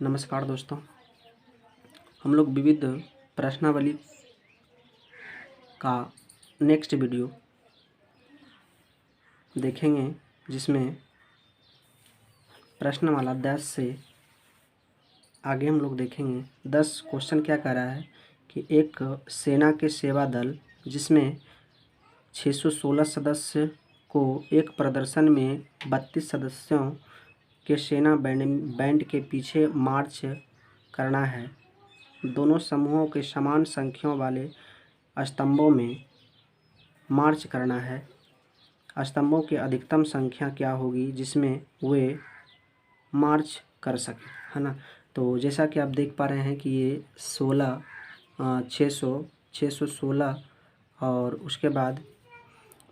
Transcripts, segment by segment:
नमस्कार दोस्तों, हम लोग विविध प्रश्नावली का नेक्स्ट वीडियो देखेंगे, जिसमें प्रश्नमाला 10 से आगे हम लोग देखेंगे। 10 क्वेश्चन क्या कह रहा है कि एक सेना के सेवा दल जिसमें 616 सदस्य को एक प्रदर्शन में 32 सदस्यों के सेना बैंड के पीछे मार्च करना है। दोनों समूहों के समान संख्याओं वाले स्तंभों में मार्च करना है। स्तंभों की अधिकतम संख्या क्या होगी जिसमें वे मार्च कर सकें, है ना। तो जैसा कि आप देख पा रहे हैं कि ये 616 और उसके बाद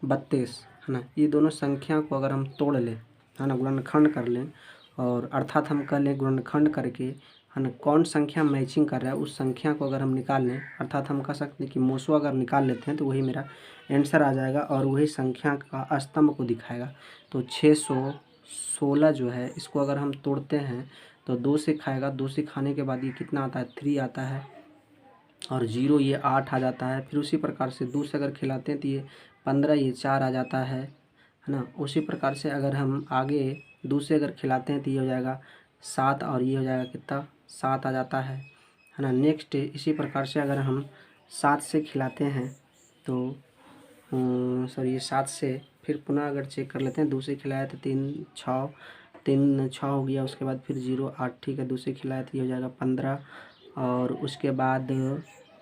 32, है ना। ये दोनों संख्या को अगर हम तोड़ लें, है ना, गुणनखंड कर लें, और अर्थात हम कर लें गुणनखंड करके, है ना, कौन संख्या मैचिंग कर रहा है उस संख्या को अगर हम निकाल लें, अर्थात हम कह सकते हैं कि मोसो अगर निकाल लेते हैं तो वही मेरा आंसर आ जाएगा और वही संख्या का स्तंभ को दिखाएगा। तो 616 जो है इसको अगर हम तोड़ते हैं तो 2 से खाएगा, 2 से खाने के बाद ये कितना आता है, 3 आता है, और 0 ये 8 आ जाता है। फिर उसी प्रकार से 2 से अगर खिलाते हैं तो ये 15, ये 4 आ जाता है ना। उसी प्रकार से अगर हम आगे 2 से अगर खिलाते हैं तो ये हो जाएगा 7, और ये हो जाएगा कितना, 7 आ जाता है ना। नेक्स्ट इसी प्रकार से अगर हम 7 से खिलाते हैं तो सॉरी ये 7 से फिर पुनः अगर चेक कर लेते हैं, 2 से खिलाया तो 3 6 हो गया। उसके बाद फिर 0 8, ठीक है, 2 से खिलाया तो ये हो जाएगा 15, और उसके बाद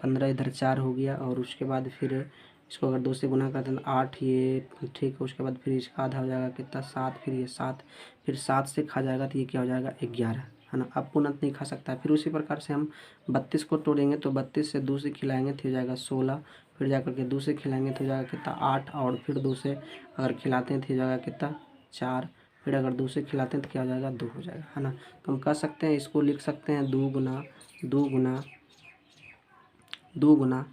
15 इधर 4 हो गया, और उसके बाद फिर इसको अगर 2 से गुना करते हैं तो 8, ये ठीक है। उसके बाद फिर इसका आधा हो जाएगा कितना, 7, फिर ये 7, फिर 7 से खा जाएगा तो ये क्या हो जाएगा, 11, है ना। अब पुनः नहीं खा सकता है। फिर उसी प्रकार से हम 32 को तोड़ेंगे तो 32 से 2 से खिलाएंगे तो हो जाएगा 16, फिर जाकर के 2 से खिलाएंगे तो हो जाएगा कितना, 8, और फिर 2 से अगर खिलाते हैं तो हो जाएगा कितना, 4, फिर अगर 2 से खिलाते हैं तो क्या हो जाएगा, 2 हो जाएगा, है ना। तो हम कह सकते हैं, इसको लिख सकते हैं 2 गुना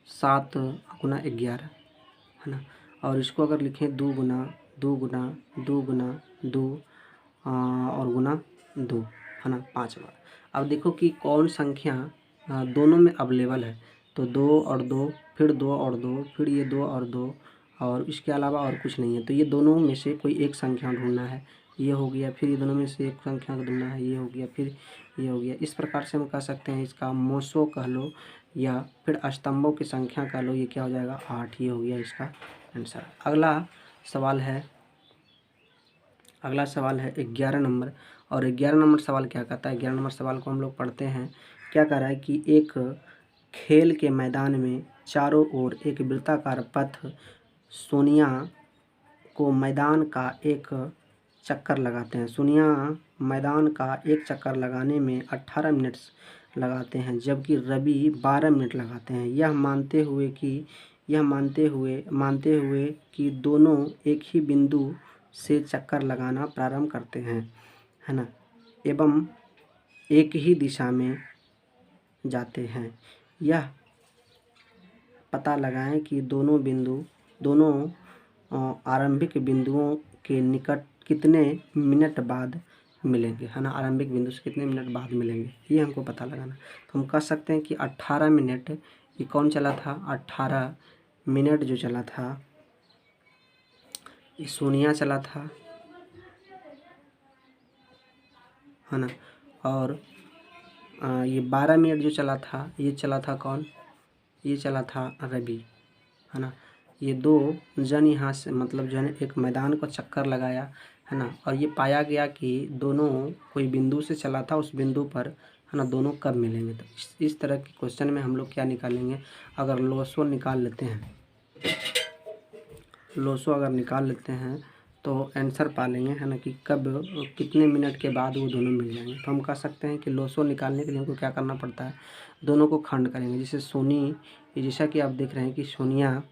7 गुना 11, है ना। और इसको अगर लिखें 2 गुना 2 और गुना 2, है ना, 5 बार। अब देखो कि कौन संख्या दोनों में अवेलेबल है। तो 2 और 2, फिर 2 और 2, फिर ये 2 और 2, और इसके अलावा और कुछ नहीं है। तो ये दोनों में से कोई एक संख्या ढूंढना है, ये हो गया। फिर ये दोनों में से एक संख्या को ढूंढना है, ये हो गया, फिर ये हो गया। इस प्रकार से हम कह सकते हैं इसका मोसो कह लो या फिर स्तंभों की संख्या कह लो, ये क्या हो जाएगा, 8, ये हो गया इसका आंसर। अगला सवाल है 11 नंबर। और 11 नंबर सवाल क्या कहता है, 11 नंबर सवाल को हम लोग पढ़ते हैं। क्या कह रहा है कि एक खेल के मैदान में चारों ओर एक वृत्ताकार पथ, सोनिया को मैदान का एक चक्कर लगाते हैं। सोनिया मैदान का एक चक्कर लगाने में 18 मिनट लगाते हैं, जबकि रवि 12 मिनट लगाते हैं। यह मानते हुए कि दोनों एक ही बिंदु से चक्कर लगाना प्रारंभ करते हैं, है ना, एवं एक ही दिशा में जाते हैं। यह पता लगाएं कि दोनों आरंभिक बिंदुओं के निकट कितने मिनट बाद मिलेंगे, है ना। आरंभिक बिंदु से कितने मिनट बाद मिलेंगे, ये हमको पता लगाना। तो हम कह सकते हैं कि 18 मिनट ये कौन चला था, 18 मिनट जो चला था ये सोनिया चला था, है ना। और ये 12 मिनट जो चला था ये चला था कौन, ये चला था रवि, है ना। ये 2 जन यहाँ से मतलब जो है एक मैदान को चक्कर लगाया, है ना, और ये पाया गया कि दोनों कोई बिंदु से चला था, उस बिंदु पर, है ना, दोनों कब मिलेंगे। तो इस तरह के क्वेश्चन में हम लोग क्या निकालेंगे, अगर लोसो निकाल लेते हैं तो आंसर पा लेंगे, है ना, कि कब कितने मिनट के बाद वो दोनों मिल जाएंगे। तो हम कह सकते हैं कि लोसो निकालने के लिए हमको क्या करना पड़ता है, दोनों को खंड करेंगे। जैसा कि आप देख रहे हैं कि सोनिया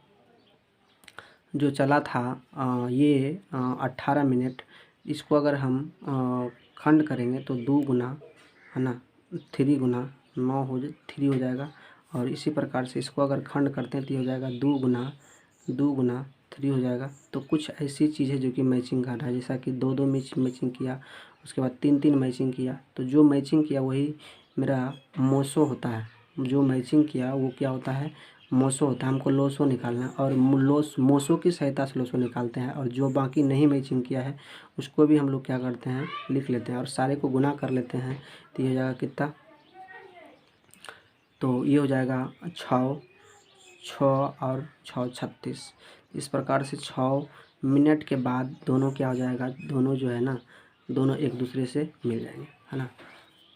जो चला था ये 18 मिनट, इसको अगर हम खंड करेंगे तो 2 गुना, है ना, 3 गुना 9 3 हो जाएगा। और इसी प्रकार से इसको अगर खंड करते हैं तो ये हो जाएगा 2 गुना 3 हो जाएगा। तो कुछ ऐसी चीज़ है जो कि मैचिंग कर रहा है, जैसा कि 2 मैचिंग किया, उसके बाद 3 मैचिंग किया, तो जो मैचिंग किया वही मेरा मोसो होता है। जो मैचिंग किया वो क्या होता है, मोसो होता है। हमको लोसो निकालना है और मोसो की सहायता से लोसो निकालते हैं। और जो बाकी नहीं मैचिंग किया है उसको भी हम लोग क्या करते हैं, लिख लेते हैं और सारे को गुना कर लेते हैं। तो ये हो जाएगा कितना, तो ये हो जाएगा 6 और 6 36। इस प्रकार से 6 मिनट के बाद दोनों क्या हो जाएगा, दोनों जो है ना, दोनों एक दूसरे से मिल जाएंगे, है ना।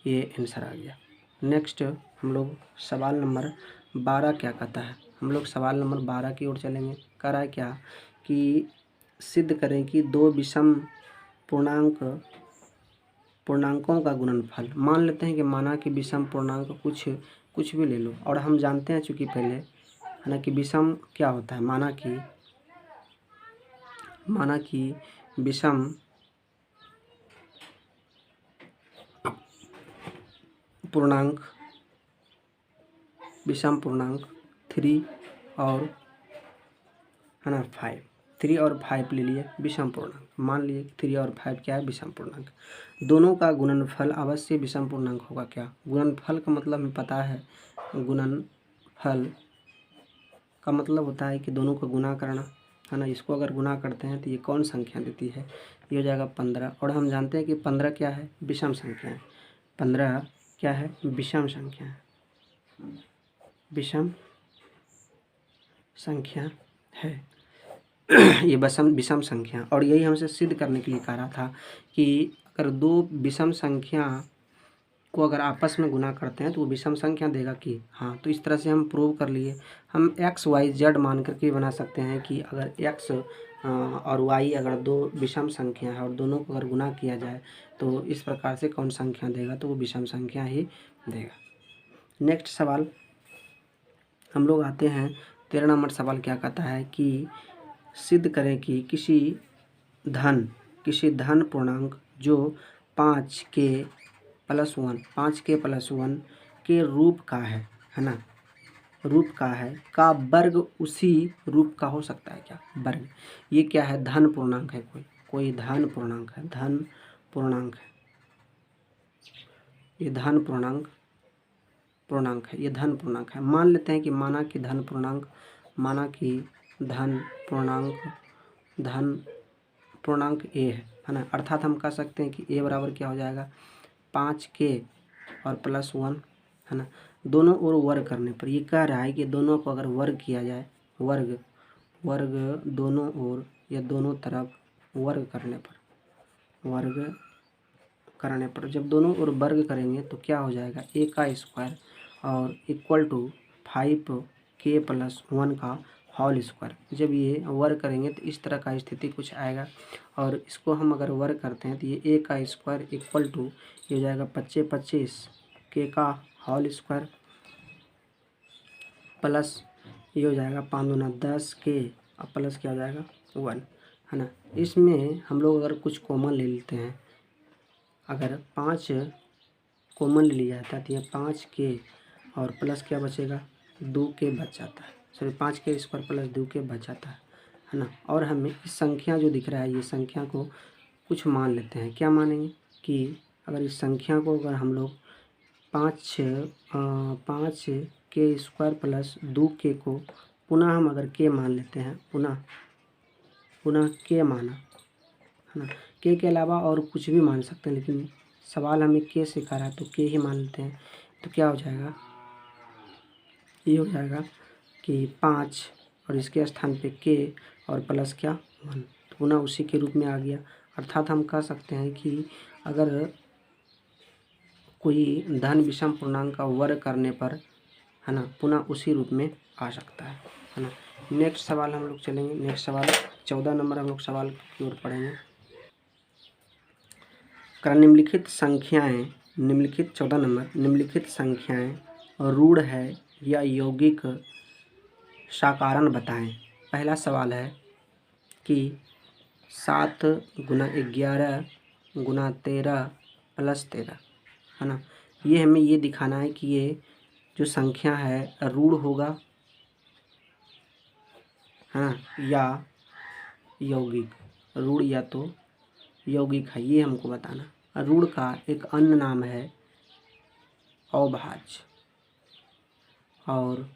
ये आंसर आ गया। नेक्स्ट हम लोग सवाल नंबर 12 क्या कहता है, हम लोग सवाल नंबर 12 की ओर चलेंगे। कह रहा है क्या कि सिद्ध करें कि 2 विषम पूर्णांकों का गुणनफल। मान लेते हैं कि माना कि विषम पूर्णांक कुछ भी ले लो, और हम जानते हैं चूँकि पहले, है ना, कि विषम क्या होता है। माना कि विषम पूर्णांक 3 और, है ना, 5, 3 और 5 ले लिए विषम पूर्णांक। मान लिए 3 और 5 क्या है, विषम पूर्णांक। दोनों का गुणनफल अवश्य विषम पूर्णांक होगा। क्या गुणनफल का मतलब हमें पता है, गुणनफल का मतलब होता है कि दोनों को गुना करना, है ना। इसको अगर गुना करते हैं तो ये कौन संख्या देती है, ये हो जाएगा 15। और हम जानते हैं कि 15 क्या है, विषम संख्या है। 15 क्या है, विषम संख्या है, विषम संख्या है। ये विषम संख्या, और यही हमसे सिद्ध करने के लिए कह रहा था कि अगर 2 विषम संख्या को अगर आपस में गुना करते हैं तो वो विषम संख्या देगा कि हाँ। तो इस तरह से हम प्रूव कर लिए। हम x y z मान करके बना सकते हैं कि अगर x और y अगर 2 विषम संख्या है और दोनों को अगर गुना किया जाए तो इस प्रकार से कौन संख्या देगा, तो वो विषम संख्या ही देगा। नेक्स्ट सवाल हम लोग आते हैं 13 नंबर सवाल क्या कहता है कि सिद्ध करें कि किसी धन पूर्णांक जो 5k + 1 के रूप का है ना, रूप का है का वर्ग उसी रूप का हो सकता है क्या, वर्ग। ये क्या है, धन पूर्णांक है, कोई धन पूर्णांक है, ये धन पूर्णांक है। मान लेते हैं कि माना कि धन पूर्णांक a है ना। अर्थात हम कह सकते हैं कि a बराबर क्या हो जाएगा, 5k और +1, है ना। दोनों ओर वर्ग करने पर, ये कह रहा है कि दोनों को अगर वर्ग किया जाए, वर्ग दोनों ओर या दोनों तरफ वर्ग करने पर जब दोनों ओर वर्ग करेंगे तो क्या हो जाएगा, a का स्क्वायर और इक्वल टू 5k + 1 का होल स्क्वायर। जब ये वर्ग करेंगे तो इस तरह का स्थिति कुछ आएगा, और इसको हम अगर वर्ग करते हैं तो ये a का स्क्वायर इक्वल टू ये हो जाएगा 25 k का होल स्क्वायर प्लस ये हो जाएगा 5 दूना 10 k और प्लस क्या हो जाएगा 1, है ना। इसमें हम लोग अगर कुछ कॉमन ले लेते हैं, अगर 5 कॉमन ले लिया जाता है तो ये 5k और प्लस क्या बचेगा, 2k बच जाता है। Sorry 5k square plus 2k बच जाता है ना। और हमें इस संख्या जो दिख रहा है, ये संख्या को कुछ मान लेते हैं। क्या मानेंगे कि अगर इस संख्या को अगर हम लोग 5k स्क्वायर प्लस 2k को पुनः हम अगर k मान लेते हैं, पुनः k माना, है ना। k के अलावा और कुछ भी मान सकते हैं, लेकिन सवाल हमें k से करा है तो k ही मान लेते हैं। तो क्या हो जाएगा, ये हो जाएगा कि 5 और इसके स्थान पे k और प्लस क्या 1, तो पुनः उसी के रूप में आ गया। अर्थात हम कह सकते हैं कि अगर कोई धन विषम पूर्णांक का वर्ग करने पर, है ना, पुनः उसी रूप में आ सकता है ना। नेक्स्ट सवाल हम लोग चलेंगे। नेक्स्ट सवाल 14 नंबर हम लोग सवाल की ओर पढ़ेंगे। निम्नलिखित संख्याएं 14 नंबर, निम्नलिखित संख्याएं रूढ़ है या यौगिक साकारण बताएं। पहला सवाल है कि 7 × 11 × 13 + 13, है ना। ये हमें ये दिखाना है कि ये जो संख्या है रूढ़ होगा, है ना, या यौगिक, रूढ़ या तो यौगिक है, ये हमको बताना। रूढ़ का एक अन्य नाम है अवभाज्य और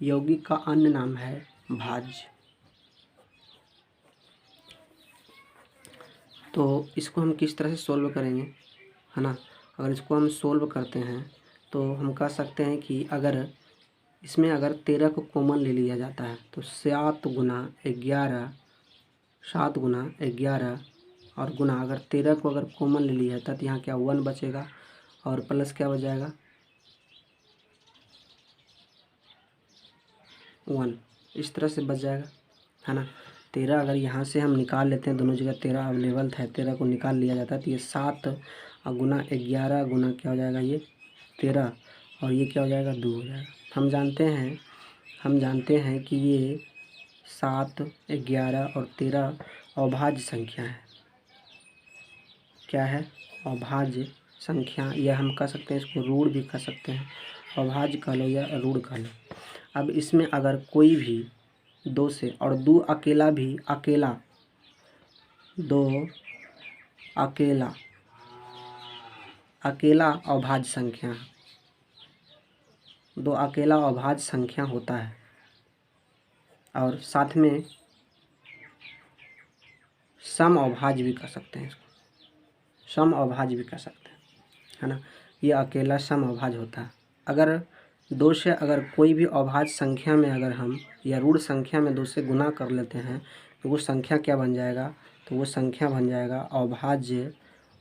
यौगिक का अन्य नाम है भाज्य। तो इसको हम किस तरह से सोल्व करेंगे, है ना। अगर इसको हम सोल्व करते हैं तो हम कह सकते हैं कि अगर इसमें अगर 13 को कॉमन ले लिया जाता है तो 7 गुना 11, 7 गुना 11 और गुना अगर 13 को अगर कॉमन ले लिया जाता तो यहाँ क्या 1 बचेगा और प्लस क्या बच जाएगा 1, इस तरह से बच जाएगा, है ना। 13 अगर यहाँ से हम निकाल लेते हैं, दोनों जगह 13 अवेलेबल था, 13 को निकाल लिया जाता है तो ये 7 गुना 11 गुना क्या हो जाएगा ये 13 और ये क्या हो जाएगा 2 हो जाएगा। हम जानते हैं कि ये 7, 11 और 13 अभाज्य संख्या है। क्या है? अभाज्य संख्या, या हम कह सकते हैं इसको रूढ़ भी कह सकते हैं, अभाज्य कह लो या रूढ़ कह लो। अब इसमें अगर कोई भी 2 से और 2 अकेला भी अकेला 2 अकेला अभाज्य संख्या, 2 अकेला अभाज्य संख्या होता है और साथ में सम अभाज्य भी कह सकते हैं इसको, सम अभाज्य भी कह सकते हैं, है ना। ये अकेला सम अभाज्य होता है। अगर 2 से अगर कोई भी अभाज्य संख्या में अगर हम या रूढ़ संख्या में 2 से गुना कर लेते हैं तो वो संख्या क्या बन जाएगा, तो वो संख्या बन जाएगा अभाज्य।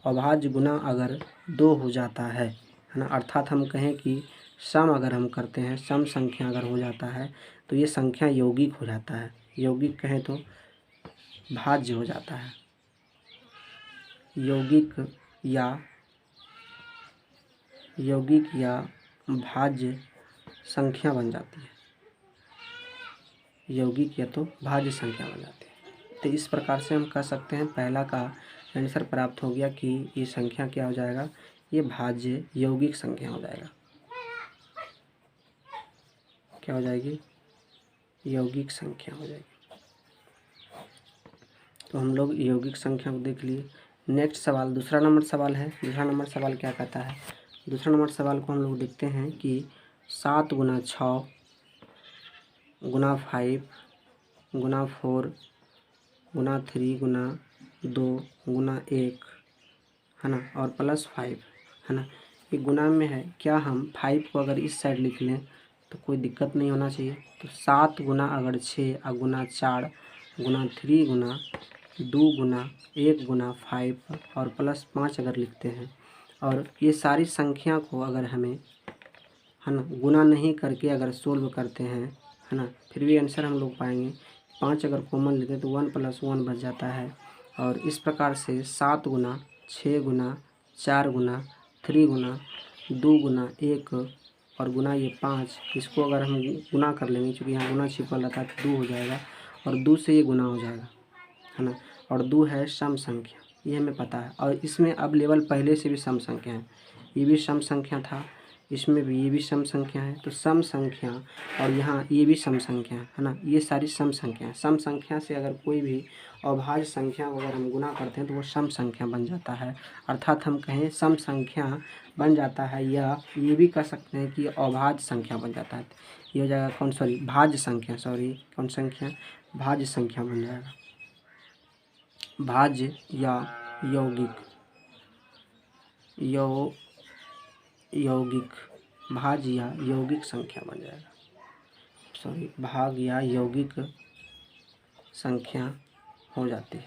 अभाज्य गुना अगर 2 हो जाता है ना, अर्थात हम कहें कि सम अगर हम करते हैं, सम संख्या अगर हो जाता है तो ये संख्या यौगिक हो जाता है। यौगिक कहें तो भाज्य हो जाता है, यौगिक या भाज्य संख्या बन जाती है, यौगिक या तो भाज्य संख्या बन जाती है। तो इस प्रकार से हम कह सकते हैं पहला का आंसर प्राप्त हो गया कि ये संख्या क्या हो जाएगा, ये भाज्य यौगिक संख्या हो जाएगा। क्या हो जाएगी? यौगिक संख्या हो जाएगी। तो हम लोग यौगिक संख्या को देख लिए। नेक्स्ट सवाल, दूसरा नंबर सवाल है। दूसरा नंबर सवाल क्या कहता है? दूसरा नंबर सवाल को हम लोग देखते हैं कि 7 गुना 6 गुना 5 गुना 4 गुना 3 गुना 2 गुना 1, है ना, और प्लस 5, है ना। ये गुना में है, क्या हम 5 को अगर इस साइड लिख लें तो कोई दिक्कत नहीं होना चाहिए। तो 7 गुना अगर 6 गुना 4 गुना 3 गुना 2 गुना 1 गुना 5 और प्लस 5 अगर लिखते हैं और ये सारी संख्या को अगर हमें, है ना, गुना नहीं करके अगर सोल्व करते हैं, है ना, फिर भी आंसर हम लोग पाएंगे। 5 अगर कॉमन लेते हैं तो 1 + 1 बच जाता है और इस प्रकार से 7 गुना 6 गुना 4 गुना 3 गुना 2 गुना 1 और गुना ये 5, इसको अगर हम गुना कर लेंगे, क्योंकि यहाँ गुना छिपल रहता है तो 2 हो जाएगा और 2 से ये गुना हो जाएगा, है ना। और 2 है सम संख्या, ये हमें पता है। और इसमें अब लेवल पहले से भी सम संख्या है, ये भी सम संख्या था, इसमें भी ये भी सम संख्या है। तो सम संख्या और यहाँ ये भी सम संख्या है ना, ये सारी सम संख्या है। सम संख्या से अगर कोई भी अभाज्य संख्या को अगर हम गुना करते हैं तो वो सम संख्या बन जाता है, अर्थात हम कहें सम संख्या बन जाता है, या ये भी कह सकते हैं कि अभाज्य संख्या बन जाता है। ये हो जाएगा भाज्य संख्या, कौन संख्या? भाज्य संख्या बन जाएगा, भाज्य या यौगिक, यौगिक भाज्य या यौगिक संख्या बन जाएगा, भाग या यौगिक संख्या हो जाती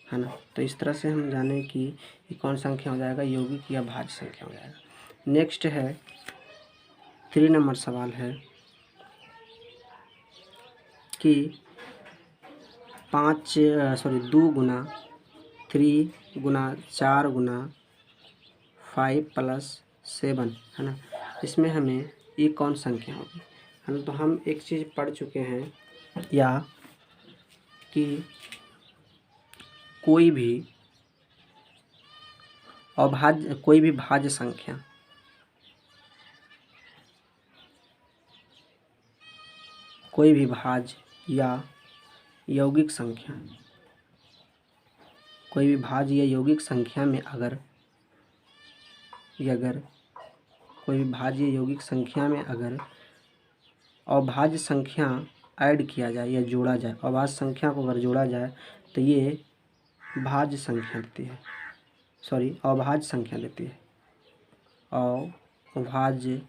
है ना। तो इस तरह से हम जाने कि ये कौन संख्या हो जाएगा, यौगिक या भाज्य संख्या हो जाएगा। नेक्स्ट है 3 नंबर सवाल है कि 2 गुना 3 गुना 4 गुना 5 + 7, है ना, इसमें हमें ये कौन संख्या होगी, है ना। तो हम एक चीज़ पढ़ चुके हैं, या कि कोई भी भाज्य संख्या, कोई भी भाज्य या यौगिक संख्या कोई भी भाज्य या यौगिक संख्या में अगर कोई भी भाज्य या यौगिक संख्या में अगर अभाज्य संख्या ऐड किया जाए या जोड़ा जाए, अभाज्य संख्या को अगर जोड़ा जाए तो ये भाज्य संख्या देती है, अभाज्य संख्या देती है। अभाज्य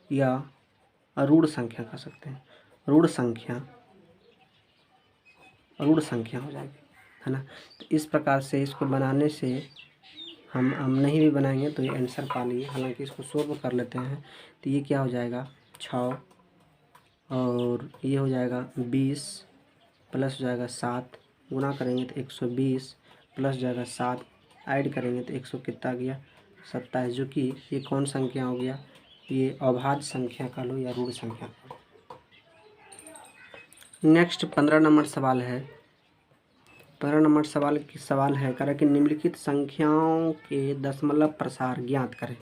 या ऋण संख्या कह सकते हैं, ऋण संख्या हो जाएगी, है ना। तो इस प्रकार से इसको बनाने से हम नहीं भी बनाएंगे तो ये आंसर पा लिए। हालांकि इसको सोल्व कर लेते हैं तो ये क्या हो जाएगा 6 और ये हो जाएगा 20 प्लस हो जाएगा 7, गुना करेंगे तो 120 प्लस जाएगा 7, ऐड करेंगे तो 100 कितना आ गया 27, जो कि ये कौन संख्या हो गया, ये अभाज्य संख्या का लो या ऋण संख्या का लो। नेक्स्ट 15 नंबर सवाल है। 15 नंबर सवाल है करें कि निम्नलिखित संख्याओं के दशमलव प्रसार ज्ञात करें।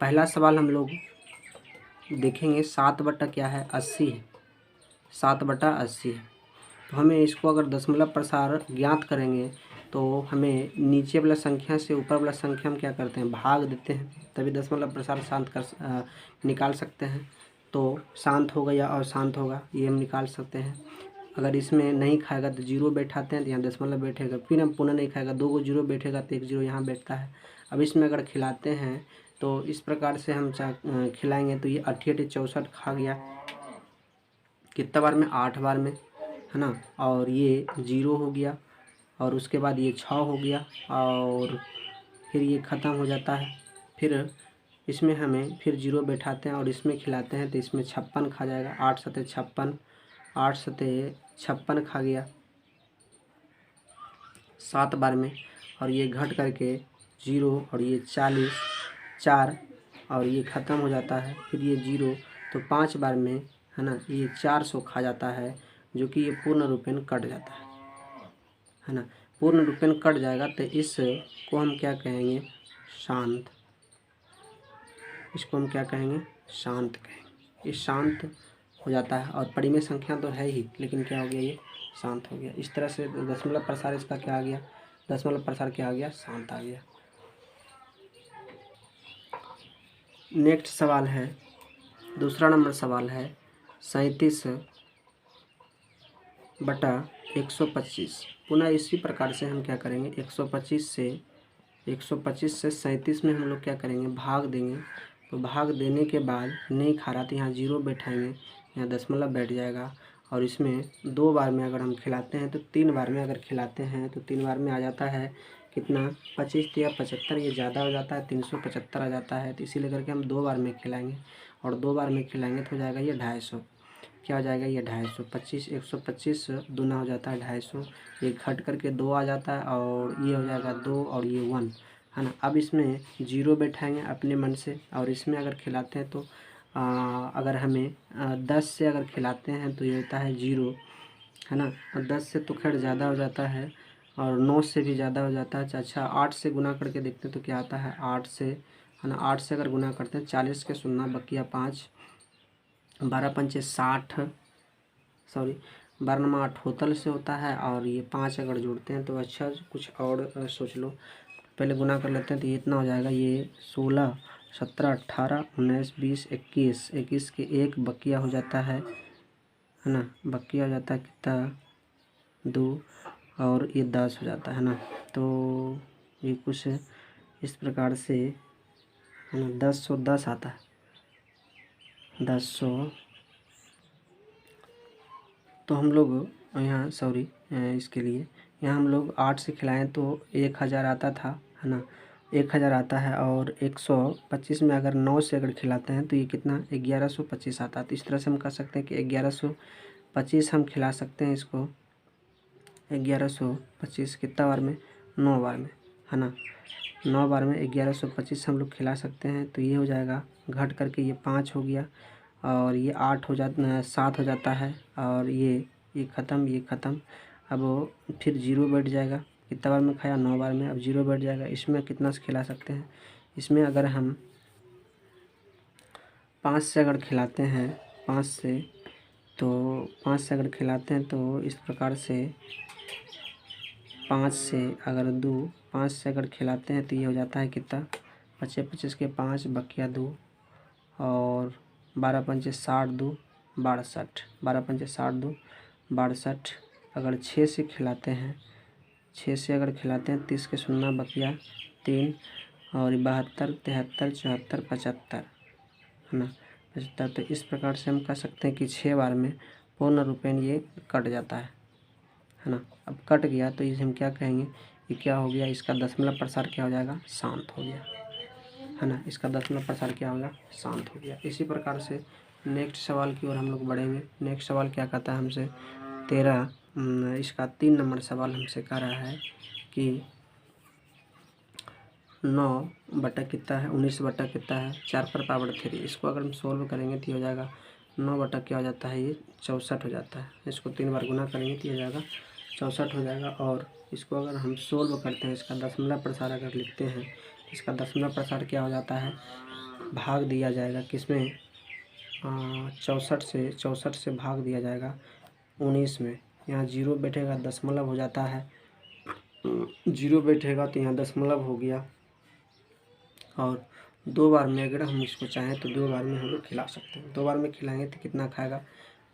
पहला सवाल हम लोग देखेंगे 7 बटा क्या है 80 है, 7 बटा 80 है। तो हमें इसको अगर दशमलव प्रसार ज्ञात करेंगे तो हमें नीचे वाला संख्या से ऊपर वाला संख्या हम क्या करते हैं भाग देते हैं, तभी दशमलव प्रसार निकाल सकते हैं। तो शांत होगा या अशांत होगा ये हम निकाल सकते हैं। अगर इसमें नहीं खाएगा तो 0 बैठाते हैं तो यहाँ दशमलव बैठेगा, फिर हम पुनः नहीं खाएगा 2 को 0 बैठेगा तो 1 0 यहाँ बैठता है। अब इसमें अगर खिलाते हैं तो इस प्रकार से हम खिलाएंगे तो ये 88 64 खा गया कितना बार में 8 बार में, है ना। और ये 0 हो गया और उसके बाद ये 6 हो गया और फिर ये ख़त्म हो जाता है। फिर इसमें हमें फिर 0 बैठाते हैं और इसमें खिलाते हैं तो इसमें 56 खा जाएगा, 8 सते 56, 8 सते 56 खा गया 7 बार में। और ये घट करके 0 और ये 40 4 और ये ख़त्म हो जाता है। फिर ये 0 तो 5 बार में, है ना, ये 400 खा जाता है, जो कि ये पूर्ण रूपेण कट जाता है ना। पूर्ण रूपेण कट जाएगा तो इसको हम क्या कहेंगे शांत, इसको हम क्या कहेंगे शांत कहेंगे। ये शांत हो जाता है और परिमेय संख्या तो है ही, लेकिन क्या हो गया ये शांत हो गया। इस तरह से दशमलव प्रसार इसका क्या आ गया, दशमलव प्रसार क्या आ गया शांत आ गया। नेक्स्ट सवाल है, दूसरा नंबर सवाल है 37 बटा 125। पुनः इसी प्रकार से हम क्या करेंगे 125 से 37 में हम लोग क्या करेंगे भाग देंगे। तो भाग देने के बाद नहीं खा रहा तो यहाँ 0 बैठाएंगे, यहाँ दशमलव बैठ जाएगा और इसमें 2 बार में अगर हम खिलाते हैं तो 3 बार में अगर खिलाते हैं तो 3 बार में आ जाता है कितना 25 या 75, ये ज़्यादा हो जाता है 375 आ जाता है। तो इसीलिए करके हम 2 बार में खिलाएंगे और 2 बार में खिलाएंगे तो हो जाएगा ये 250, क्या हो जाएगा ये 250, 25 125 दूना हो जाता है 250, ये घट करके 2 आ जाता है और ये हो जाएगा 2 और ये 1, है ना। अब इसमें 0 बैठाएंगे अपने मन से और इसमें अगर खिलाते हैं तो अगर हमें 10 से अगर खिलाते हैं तो ये होता है 0, है ना। और 10 से तो खैर ज़्यादा हो जाता है और 9 से भी ज़्यादा हो जाता है। अच्छा 8 से गुना करके देखते हैं तो क्या आता है 8 से, है ना। 8 से अगर गुना करते हैं 40 के 0 बकिया 5, 12 पंचे 60, 12 नमा 8 होतल से होता है और ये 5 अगर जोड़ते हैं तो अच्छा कुछ और सोच लो। पहले गुना कर लेते हैं तो ये इतना हो जाएगा, ये 16 17 18 19 20 21, 21 के 1 बकिया हो जाता है ना, बकिया हो जाता है कितना 2 और ये 10 हो जाता है ना। तो ये कुछ इस प्रकार से, है ना, 1010 आता है 10। तो हम लोग यहाँ इसके लिए यहाँ हम लोग 8 से खिलाएँ तो 1000 आता था, है ना, 1000 आता है। और 125 में अगर 9 से अगर खिलाते हैं तो ये कितना 1125 आता है। तो इस तरह से हम कह सकते हैं कि 1125 हम खिला सकते हैं इसको, 1125 कितना बार में 9 बार में, है ना, 9 बार में 1125 हम लोग खिला सकते हैं। तो ये हो जाएगा घट करके ये 5 हो गया और ये 8 हो जाता 7 हो जाता है और ये ख़त्म। अब फिर 0 बैठ जाएगा, कितना बार में खाया 9 बार में, अब 0 बैठ जाएगा। इसमें कितना से खिला सकते हैं, इसमें अगर हम 5 से अगर खिलाते हैं 5 से, तो 5 से अगर खिलाते हैं तो इस प्रकार से 5 से अगर 5 से अगर खिलाते हैं तो ये हो जाता है कितना, 25 25 के 5 बकिया 2 और 12 पंचे 60 2 62, 12 पंचे 60 2 62। अगर 6 से खिलाते हैं, 6 से अगर खिलाते हैं 30 के 0 बकिया 3 और 72 73 74 75, है ना 75। तो इस प्रकार से हम कह सकते हैं कि 6 बार में पूर्ण रूपेण ये कट जाता है ना। अब कट गया तो इसे हम क्या कहेंगे, ये क्या हो गया, इसका दशमलव प्रसार क्या हो जाएगा, शांत हो गया, है ना। इसका दशमलव प्रसार क्या होगा, शांत हो गया। इसी प्रकार से नेक्स्ट सवाल की ओर हम लोग बढ़ेंगे। नेक्स्ट सवाल क्या कहता है हमसे, इसका 3 नंबर सवाल हमसे कह रहा है कि 9 बटा कितना है, 19 बटा कितना है, 4 पर पावर 3। इसको अगर हम सोल्व करेंगे तो हो जाएगा 9 बटा क्या हो जाता है, ये 64 हो जाता है। इसको 3 बार गुना करेंगे तो हो जाएगा 64 हो जाएगा। और इसको अगर हम सोल्व करते हैं, इसका दशमलव प्रसार अगर लिखते हैं, इसका दशमलव प्रसार क्या हो जाता है, भाग दिया जाएगा किसमें, 64 से भाग दिया जाएगा 19 में। यहाँ 0 बैठेगा, दशमलव हो जाता है, 0 बैठेगा तो यहाँ दशमलव हो गया। और 2 बार में अगर हम इसको चाहें तो 2 बार में हम लोग खिला सकते हैं। 2 बार में खिलाएंगे तो कितना खाएगा,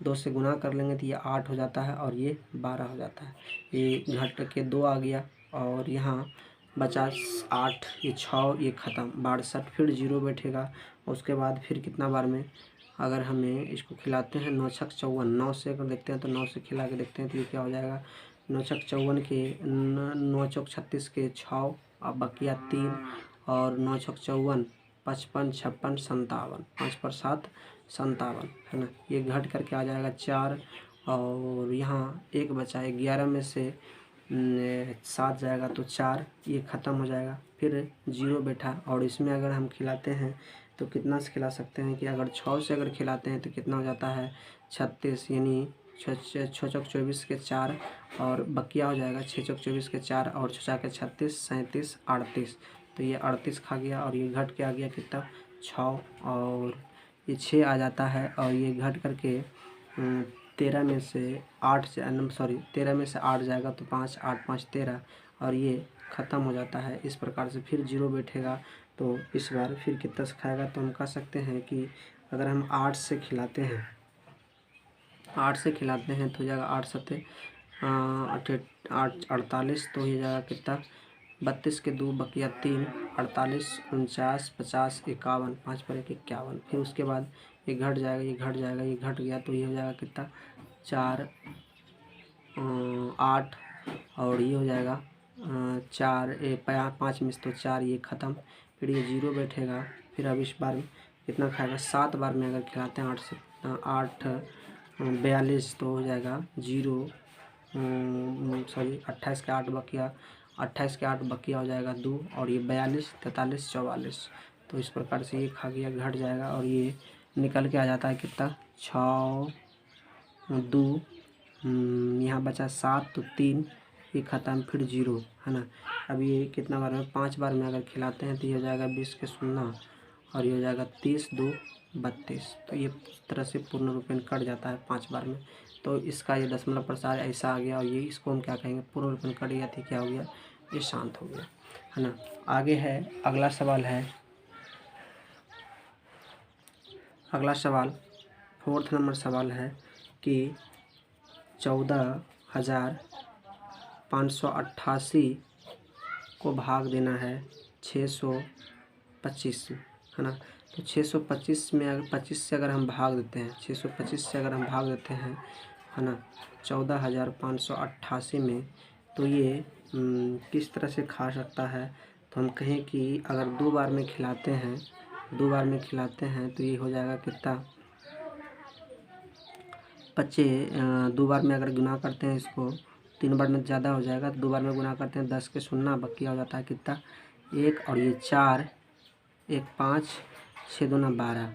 2 से गुना कर लेंगे तो ये 8 हो जाता है और ये 12 हो जाता है। ये घट के 2 आ गया और यहाँ बचा 8, ये 6, ये ख़त्म 62। फिर 0 बैठेगा, उसके बाद फिर कितना बार में अगर हमें इसको खिलाते हैं, 9 छक 54, 9 से अगर देखते हैं तो 9 से खिला के देखते हैं तो ये क्या हो जाएगा, 9 छक 54 के 9 चौक 36 के 6 अब बकिया 3 और 9 छक 54 55 56 57, 5 पर 7 57, है ना। ये घट करके आ जाएगा 4 और यहाँ 1 बचा, 11 में से 7 जाएगा तो 4, ये ख़त्म हो जाएगा। फिर 0 बैठा और इसमें अगर हम खिलाते हैं तो कितना से खिला सकते हैं कि अगर 6 से अगर खिलाते हैं तो कितना हो जाता है 36, यानी 6 चौक 24 के 4 और बकिया हो जाएगा 6 चौक 24 के 4 और 6 के 36 37 38। तो ये 38 खा गया और ये घट के आ गया कितना 6 और ये 6 आ जाता है और ये घट करके 13 में से 8 13 में से 8 जाएगा तो 5 8 5 13 और ये ख़त्म हो जाता है। इस प्रकार से फिर 0 बैठेगा तो इस बार फिर कितना से खाएगा, तो हम कह सकते हैं कि अगर हम 8 से खिलाते हैं, 8 से खिलाते हैं तो हो जाएगा 8 सत्ते 48, तो हो जाएगा कितना 32 के 2 बकिया 3 48 49 50 51, 5 पर 1 51। फिर उसके बाद ये घट जाएगा, ये घट जाएगा, ये घट गया तो ये हो जाएगा कितना 4 8 और ये हो जाएगा 4 5 में से तो 4, ये ख़त्म। फिर ये 0 बैठेगा। फिर अब इस बार कितना खाएगा, 7 बार में अगर खिलाते हैं 8 से 8 42 तो हो जाएगा 28 के 8 बकिया 28 के 8 बकिया हो जाएगा 2 और ये 42 43 44। तो इस प्रकार से ये खा गया, घट जाएगा और ये निकल के आ जाता है कितना 6 2 यहाँ बचा 7 तो 3, ये ख़त्म फिर 0, है ना। अब ये कितना बार में 5 बार में अगर खिलाते हैं तो ये हो जाएगा 20 के 0 और ये हो जाएगा 30 2 32। तो ये इस तरह से पूर्ण रूपेण कट जाता है 5 बार में। तो इसका ये दशमलव प्रसार ऐसा आ गया और ये इसको हम क्या कहेंगे, पूर्ण रूपेण कट गया थी, क्या हो गया, ये शांत हो गया, है ना। आगे है अगला सवाल है, अगला सवाल 4th नंबर सवाल है कि 14,588 को भाग देना है 625 में, है ना। तो 625 में अगर 25 से अगर हम भाग देते हैं, 625 से अगर हम भाग देते हैं, है ना, 14,588 में, तो ये किस तरह से खा सकता है। तो हम कहें कि अगर 2 बार में खिलाते हैं, 2 बार में खिलाते हैं तो ये हो जाएगा कितना 2 बार में अगर गुना करते हैं इसको 3 बार में ज़्यादा हो जाएगा, 2 बार में गुना करते हैं 10 के 0 बकिया हो जाता है कितना 1 और ये 4 1 5 6 दूना 12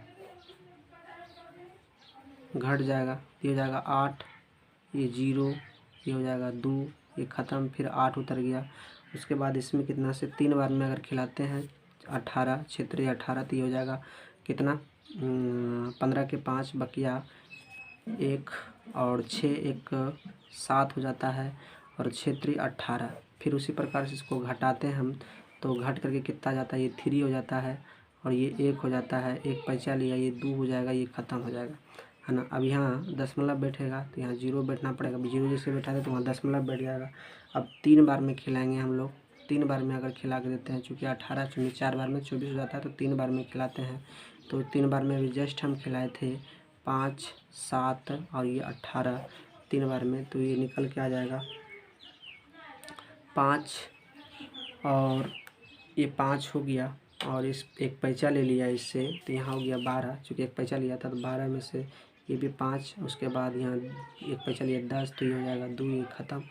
घट जाएगा, ये हो जाएगा 8, ये 0, ये हो जाएगा 2, ये ख़त्म, फिर 8 उतर गया। उसके बाद इसमें कितना से 3 बार में अगर खिलाते हैं 18 क्षेत्रीय 18 तो ये हो जाएगा कितना 15 के 5 बकिया 1 और 6 1 7 हो जाता है और क्षेत्रीय 18 फिर उसी प्रकार से इसको घटाते हैं हम, तो घट करके कितना जाता है, ये 3 हो जाता है और ये 1 हो जाता है, 1 पैंचा लिया, ये 2 हो जाएगा, ये ख़त्म हो जाएगा, है ना। अब यहाँ दशमलव बैठेगा तो यहाँ 0 बैठना पड़ेगा, अब 0 जैसे बैठा था तो वहाँ दशमलव बैठ जाएगा। अब 3 बार में खिलाएंगे हम लोग, 3 बार में अगर खिला के देते हैं, चूँकि 18 चूँकि 4 बार में 24 हो जाता है, तो 3 बार में खिलाते हैं। तो 3 बार में अभी जस्ट हम खिलाए थे 5, 7 और ये 18, 3 बार में, तो ये निकल के आ जाएगा 5 और ये 5 हो गया और इस एक पैंचा ले लिया इससे, तो यहाँ हो गया 12, चूँकि एक पैंचा लिया था तो 12 में से ये भी 5, उसके बाद यहाँ एक पैंचा लिया 10, तो ये हो जाएगा 2, ये ख़त्म।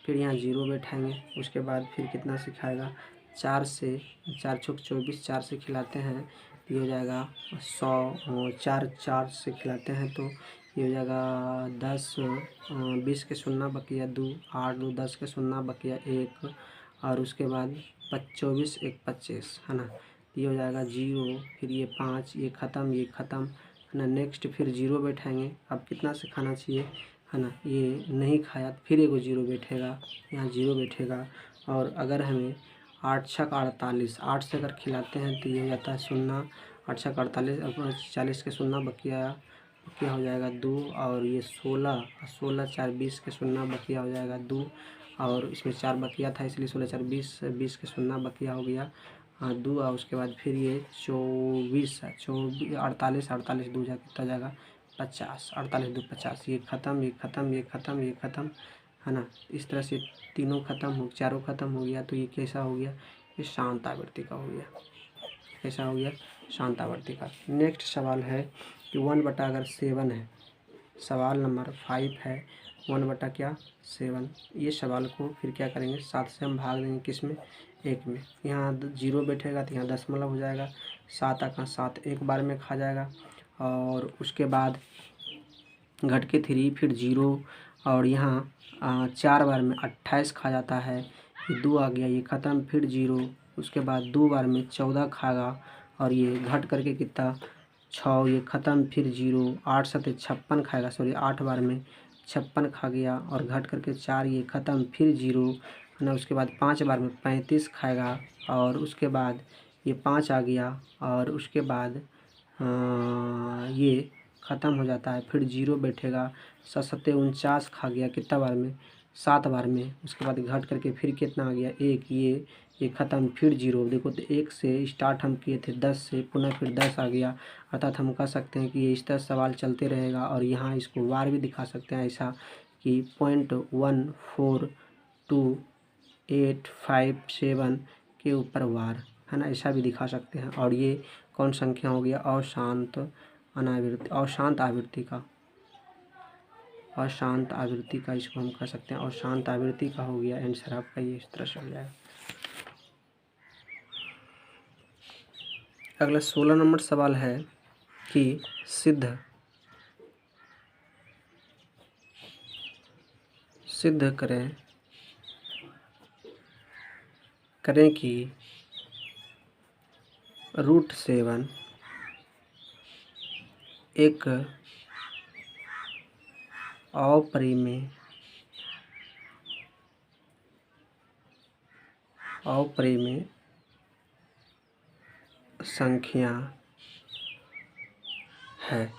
फिर यहाँ 0 बैठाएंगे, उसके बाद फिर कितना सिखाएगा, 4 से 4 चौक 24, 4 से खिलाते हैं तो ये हो जाएगा 100, 4 से खिलाते हैं तो ये हो जाएगा 10, 20 के शून्ना बकिया 2, 8 2 10 के शून्ना बकिया 1 और उसके बाद 24 1 25, है ना। ये हो जाएगा 0, फिर ये 5, ये ख़त्म, ये ख़त्म, है ना। नेक्स्ट फिर 0 बैठाएंगे, अब कितना से खाना चाहिए, है ना। ये नहीं खाया तो फिर एगो 0 बैठेगा, यहाँ 0 बैठेगा। और अगर हमें 8 छक 48, 8 से अगर खिलाते हैं तो ये हो जाता है 0, 8 छक 48 और 40 के शून्ना बकिया हो जाएगा 2 और ये 16, 16 4 20 के शून्ना बकिया हो जाएगा 2 और इसमें 4 बकिया था इसलिए 16 4 20, 20 के शून्ना बकिया हो गया 2 और उसके बाद फिर ये 24 48 48 2 जाके कितना जाएगा 50, 48 2 50, ये ख़त्म, ये ख़त्म, ये ख़त्म, ये ख़त्म, है ना। इस तरह से तीनों ख़त्म हो, चारों ख़त्म हो गया, तो ये कैसा हो गया, ये शांत आवृत्ति का हो गया। कैसा हो गया, शांत आवृत्ति का। नेक्स्ट सवाल है कि 1/, अगर 7 है, सवाल नंबर 5 है 1/, क्या 7। ये सवाल को फिर क्या करेंगे, 7 से हम भाग देंगे किस में, 1 में। यहाँ 0 बैठेगा तो यहाँ दशमलव हो जाएगा, 7 का 7 एक बार में खा जाएगा और उसके बाद घट के 3 फिर 0 और यहाँ 4 बार में 28 खा जाता है, ये 2 आ गया, ये ख़त्म, फिर 0, उसके बाद 2 बार में 14 खाएगा और ये घट करके कितना 6, ये ख़त्म, फिर 0, 8 7 56 खाएगा, सॉरी 8 बार में 56 खा गया और घट करके 4, ये ख़त्म, फिर 0, है ना। उसके बाद 5 बार में 35 खाएगा और उसके बाद ये 5 आ गया और उसके बाद ये ख़त्म हो जाता है, फिर 0 बैठेगा, 7 7 49 खा गया कितना बार में, 7 बार में। उसके बाद घट करके फिर कितना आ गया 1, ये ख़त्म, फिर 0। देखो तो 1 से स्टार्ट हम किए थे 10 से, पुनः फिर 10 आ गया, अर्थात हम कह सकते हैं कि ये इस तरह सवाल चलते रहेगा। और यहाँ इसको वार भी दिखा सकते हैं ऐसा कि 0.142857 के ऊपर वार, है ना, ऐसा भी दिखा सकते हैं। और ये कौन संख्या हो गया, अशांत अनावृत्ति, अशांत आवृत्ति का, अशांत आवृत्ति का इसको हम कह सकते हैं, अशांत आवृत्ति का हो गया आंसर आपका, ये इस तरह से हो जाएगा। अगला 16 नंबर सवाल है कि सिद्ध करें कि √7 एक अपरिमेय संख्या है,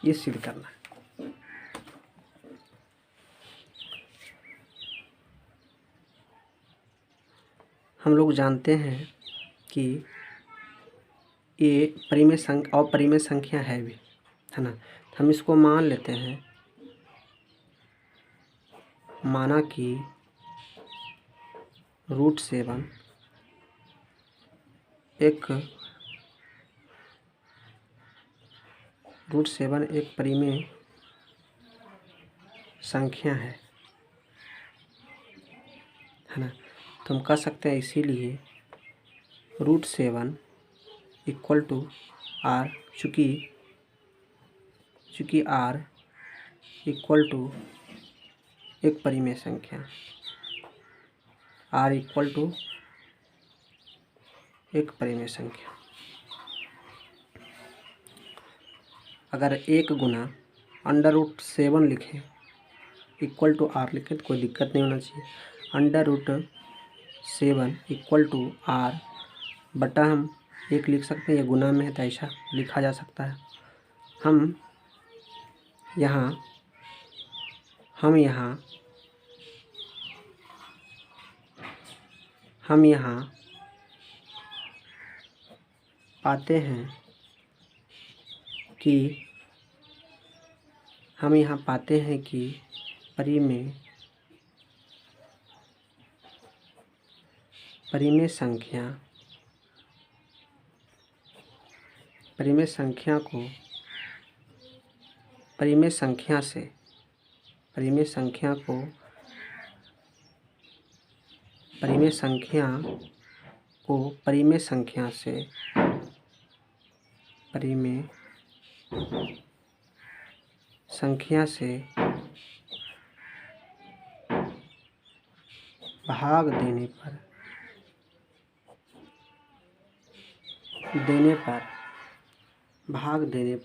ये सिद्ध करना है। हम लोग जानते हैं कि ये अपरिमेय संख्या है भी, है ना। हम इसको मान लेते हैं, माना कि √7 एक परिमेय संख्या है ना। तो हम कह सकते हैं इसीलिए √7 = R, चूँकि R = एक परिमेय संख्या, R = एक परिमेय संख्या। अगर 1 गुना √7 लिखें =R लिखें तो कोई दिक्कत नहीं होना चाहिए। Under root 7 equal to R बटा हम 1 लिख सकते हैं, या गुना में है तो ऐसा लिखा जा सकता है। हम यहाँ पाते हैं कि परिमेय संख्या से भाग देने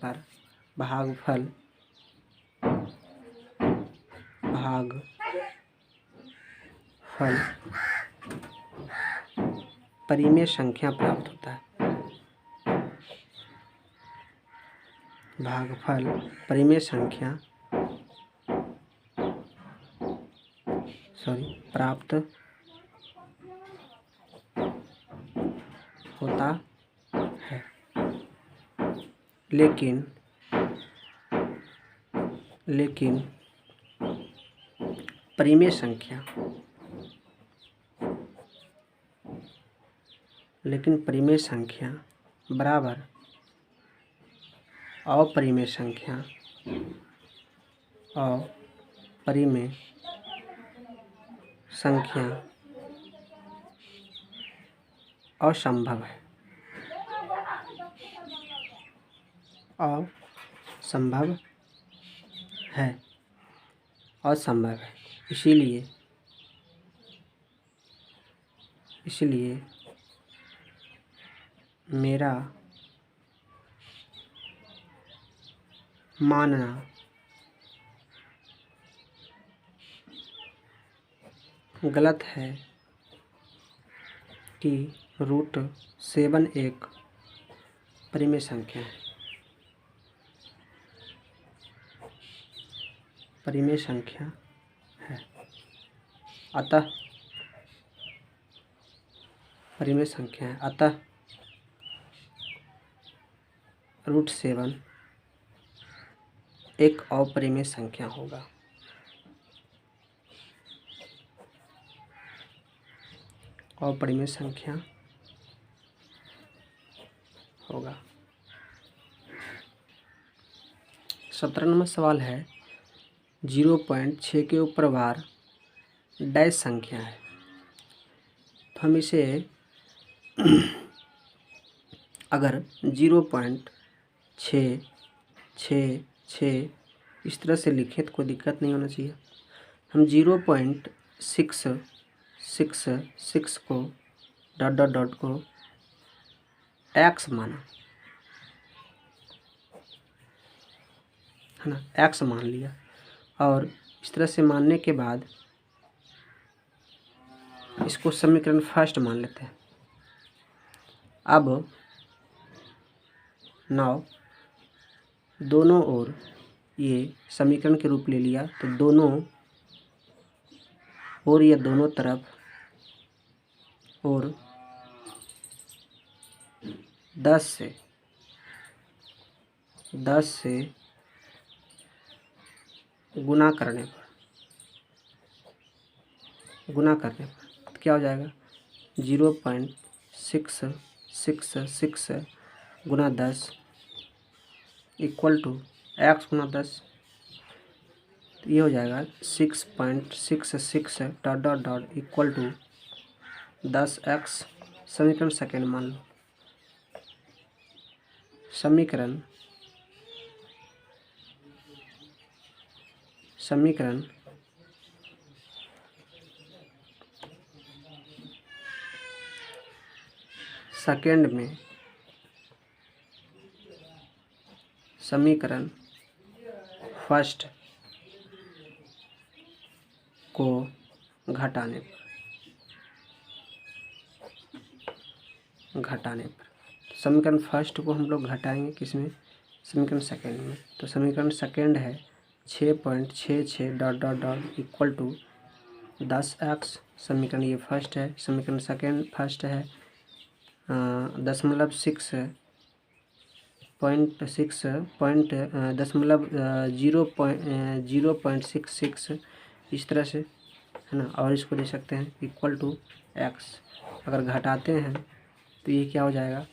पर भागफल परिमेय संख्या प्राप्त होता है। भागफल परिमेय संख्या प्राप्त होता है। लेकिन परिमेय संख्या बराबर अपरिमेय संख्या असंभव है। इसलिए मेरा मानना गलत है कि √7 एक परिमेय संख्या है। अतः √7 एक अपरिमेय संख्या होगा। अपरिमेय संख्या होगा। 17 नंबर सवाल है 0.6 के ऊपर बार डैश संख्या है, तो हम इसे अगर 0.666 इस तरह से लिखें तो कोई दिक्कत नहीं होना चाहिए। हम 0.666 को डॉट को x माना है ना, x मान लिया, और इस तरह से मानने के बाद इसको समीकरण फर्स्ट मान लेते हैं। अब दोनों ओर ये समीकरण के रूप ले लिया, तो दोनों ओर या दोनों तरफ और 10 से गुना करने पर तो क्या हो जाएगा, 0.666 गुना 10 इक्वल टू x गुना 10, तो ये हो जाएगा 6.66 डॉट इक्वल टू 10x। समीकरण सेकेंड मान लो। समीकरण सेकेंड में समीकरण फर्स्ट को घटाने पर समीकरण फर्स्ट को हम लोग घटाएंगे किसमें, समीकरण सेकेंड में। तो समीकरण सेकेंड है 6.66 dot dot dot equal to 10x। समीकरण ये फर्स्ट है। समीकरण सेकेंड फर्स्ट है 0.66 इस तरह से, है ना। और इसको दे सकते हैं इक्वल टू x। अगर घटाते हैं तो ये क्या हो जाएगा,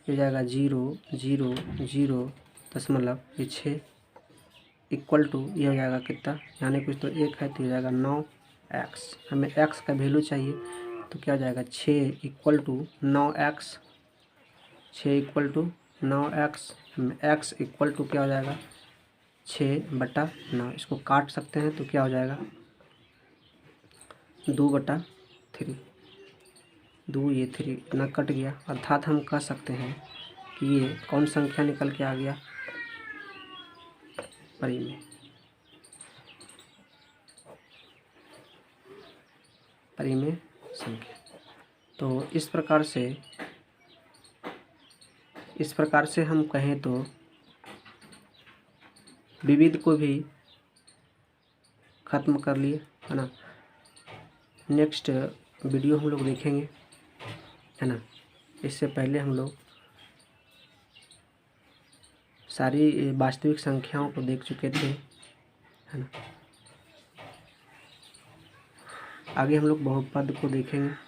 ये जाएगा 0.000 ये 6 इक्वल टू ये हो जाएगा कितना, यानी कुछ तो एक है तो ये जाएगा 9x। हमें x का वैल्यू चाहिए तो क्या हो जाएगा 6 equal to 9x। 6 equal to 9x। हमें x इक्वल टू क्या हो जाएगा 6/9। इसको काट सकते हैं तो क्या हो जाएगा 2/3। 2 ये 3 इतना कट गया, अर्थात हम कह सकते हैं कि ये कौन संख्या निकल के आ गया, परिमेय संख्या। तो इस प्रकार से हम कहें तो विविध को भी ख़त्म कर लिए, है ना। नेक्स्ट वीडियो हम लोग देखेंगे, है ना। इससे पहले हम लोग सारी वास्तविक संख्याओं को देख चुके थे, है ना। आगे हम लोग बहुपद को देखेंगे।